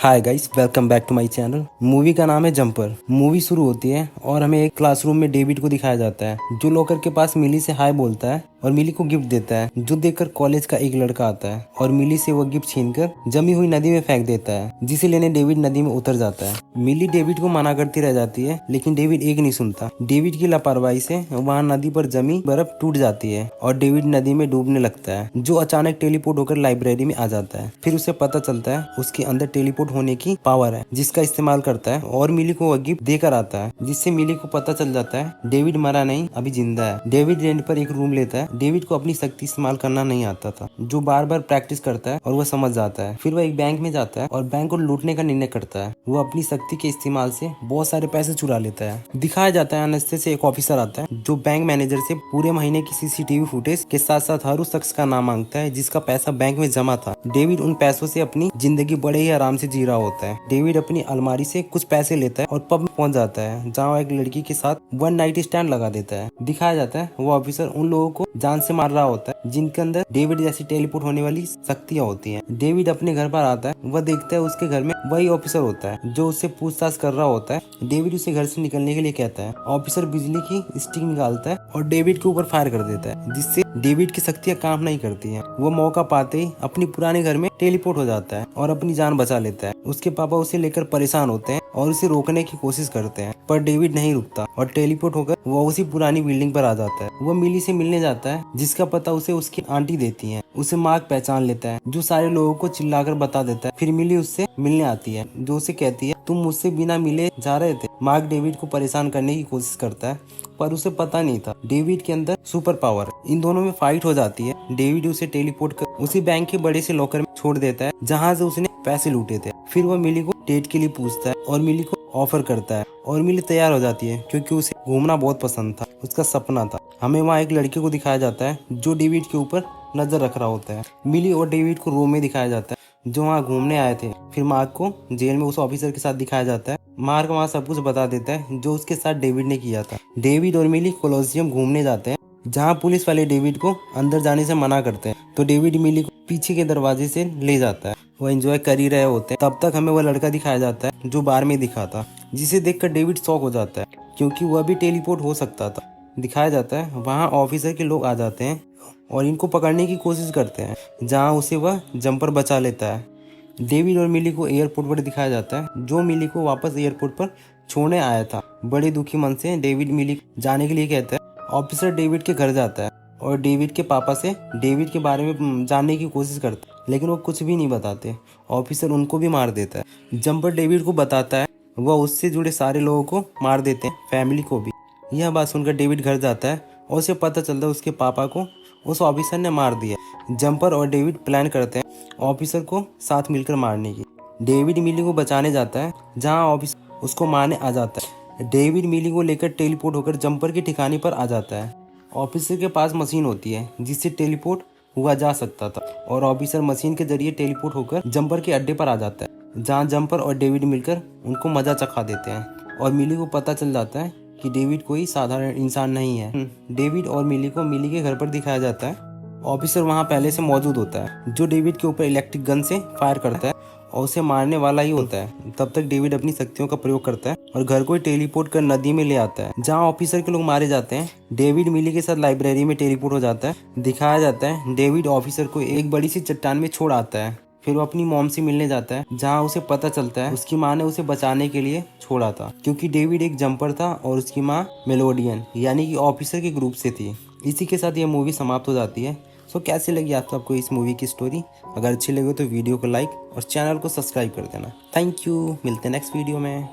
Hi guys, welcome back to my channel. Movie का नाम है जंपर। मूवी शुरू होती है और हमें एक क्लासरूम में डेविड को दिखाया जाता है जो लॉकर के पास मिली से हाय बोलता है और मिली को गिफ्ट देता है, जो देखकर कॉलेज का एक लड़का आता है और मिली से वो गिफ्ट छीनकर जमी हुई नदी में फेंक देता है, जिसे लेने डेविड नदी में उतर जाता है। मिली डेविड को मना करती रह जाती है लेकिन डेविड एक नहीं सुनता। डेविड की लापरवाही से वहाँ नदी पर जमी बर्फ टूट जाती है और डेविड नदी में डूबने लगता है, जो अचानक टेलीपोर्ट होकर लाइब्रेरी में आ जाता है। फिर उसे पता चलता है उसके अंदर टेलीपोर्ट होने की पावर है, जिसका इस्तेमाल करता है और मिली को वह गिफ्ट देकर आता है, जिससे मिली को पता चल जाता है डेविड मरा नहीं, अभी जिंदा है। डेविड रेंट पर एक रूम लेता है। डेविड को अपनी शक्ति इस्तेमाल करना नहीं आता था, जो बार बार प्रैक्टिस करता है और वह समझ जाता है। फिर वह एक बैंक में जाता है और बैंक को लूटने का निर्णय करता है। वो अपनी शक्ति के इस्तेमाल से बहुत सारे पैसे चुरा लेता है। दिखाया जाता है अनस्ते से एक ऑफिसर आता है जो बैंक मैनेजर से पूरे महीने की सीसीटीवी फुटेज के साथ साथ हर उस शख्स का नाम मांगता है जिसका पैसा बैंक में जमा था। डेविड उन पैसों से अपनी जिंदगी बड़े ही आराम से जी रहा होता है। डेविड अपनी अलमारी से कुछ पैसे लेता है और पब में पहुंच जाता है, जहाँ एक लड़की के साथ वन नाइट स्टैंड लगा देता है। दिखाया जाता है वो ऑफिसर उन लोगों को जान से मार रहा होता है जिनके अंदर डेविड जैसी टेलीपोर्ट होने वाली शक्तियां होती हैं। डेविड अपने घर पर आता है। वह देखता है उसके घर में वही ऑफिसर होता है जो उससे पूछताछ कर रहा होता है। डेविड उसे घर से निकलने के लिए कहता है। ऑफिसर बिजली की स्टिक निकालता है और डेविड के ऊपर फायर कर देता है, जिससे डेविड की शक्तियां काम नहीं करती हैं। वो मौका पाते ही अपनी पुराने घर में टेलीपोर्ट हो जाता है और अपनी जान बचा लेता है। उसके पापा उसे लेकर परेशान होते हैं और उसे रोकने की कोशिश करते हैं, पर डेविड नहीं रुकता और टेलीपोर्ट होकर वो उसी पुरानी बिल्डिंग पर आ जाता है। वो मिली से मिलने जाता है, जिसका पता उसे उसकी आंटी देती है। उसे मार्क पहचान लेता है, जो सारे लोगों को चिल्लाकर बता देता है। फिर मिली उससे मिलने आती है, जो उसे कहती है तुम मुझसे बिना मिले जा रहे थे। मार्क डेविड को परेशान करने की कोशिश करता है, पर उसे पता नहीं था डेविड के अंदर सुपर पावर है। इन दोनों में फाइट हो जाती है। डेविड उसे टेलीपोर्ट कर उसी बैंक के बड़े से लॉकर में छोड़ देता है जहाँ से उसने पैसे लूटे थे। फिर वो मिली को डेट के लिए पूछता है और मिली को ऑफर करता है और मिली तैयार हो जाती है, क्योंकि उसे घूमना बहुत पसंद था, उसका सपना था। हमें वहाँ एक लड़के को दिखाया जाता है जो डेविड के ऊपर नजर रख रहा होता है। मिली और डेविड को रूम में दिखाया जाता है जो वहाँ घूमने आए थे। फिर मार्क को जेल में उस ऑफिसर के साथ दिखाया जाता है। मार्क वहाँ सब कुछ बता देता है जो उसके साथ डेविड ने किया था। डेविड और मिली कोलोसियम घूमने जाते हैं, जहाँ पुलिस वाले डेविड को अंदर जाने से मना करते हैं, तो डेविड मिली को पीछे के दरवाजे से ले जाता है। वो एंजॉय कर ही रहे होते हैं। तब तक हमें वह लड़का दिखाया जाता है जो बार में दिखा था, जिसे देखकर डेविड शॉक हो जाता है, क्योंकि वह भी टेलीपोर्ट हो सकता था। दिखाया जाता है वहाँ ऑफिसर के लोग आ जाते हैं और इनको पकड़ने की कोशिश करते हैं, जहाँ उसे वह जंपर बचा लेता है। डेविड और मिली को एयरपोर्ट पर दिखाया जाता है, जो मिली को वापस एयरपोर्ट पर छोड़ने आया था। बड़े दुखी मन से डेविड मिली जाने के लिए कहता है। ऑफिसर डेविड के घर जाता है और डेविड के पापा से डेविड के बारे में जानने की कोशिश करता है, लेकिन वो कुछ भी नहीं बताते। ऑफिसर उनको भी मार देता है। जंपर डेविड को बताता है वह उससे जुड़े सारे लोगों को मार देते हैं, फैमिली को भी। यह बात सुनकर डेविड घर जाता है और उसे पता चलता है उसके पापा को उस ऑफिसर ने मार दिया। जंपर और डेविड प्लान करते हैं ऑफिसर को साथ मिलकर मारने की। डेविड मिली को बचाने जाता है, जहाँ ऑफिसर उसको मारने आ जाता है। डेविड मिली को लेकर टेलीपोर्ट होकर जंपर के ठिकाने पर आ जाता है। ऑफिसर के पास मशीन होती है जिससे टेलीपोर्ट हुआ जा सकता था, और ऑफिसर मशीन के जरिए टेलीपोर्ट होकर जंपर के अड्डे पर आ जाता है, जहाँ जंपर और डेविड मिलकर उनको मजा चखा देते हैं। और मिली को पता चल जाता है कि डेविड कोई साधारण इंसान नहीं है। डेविड और मिली को मिली के घर पर दिखाया जाता है। ऑफिसर वहाँ पहले से मौजूद होता है, जो डेविड के ऊपर इलेक्ट्रिक गन से फायर करता है और उसे मारने वाला ही होता है। तब तक डेविड अपनी शक्तियों का प्रयोग करता है और घर को टेलीपोर्ट कर नदी में ले आता है, जहाँ ऑफिसर के लोग मारे जाते हैं। डेविड मिली के साथ लाइब्रेरी में टेलीपोर्ट हो जाता है। दिखाया जाता है डेविड ऑफिसर को एक बड़ी सी चट्टान में छोड़ आता है। फिर वो अपनी मॉम से मिलने जाता है, जहाँ उसे पता चलता है उसकी माँ ने उसे बचाने के लिए छोड़ा था, क्योंकि डेविड एक जंपर था और उसकी माँ मेलोडियन यानी कि ऑफिसर के ग्रुप से थी। इसी के साथ ये मूवी समाप्त हो जाती है। सो कैसी लगी आप सबको इस मूवी की स्टोरी? अगर अच्छी लगी तो वीडियो को लाइक और चैनल को सब्सक्राइब कर देना। Thank you. मिलते हैं नेक्स्ट वीडियो में।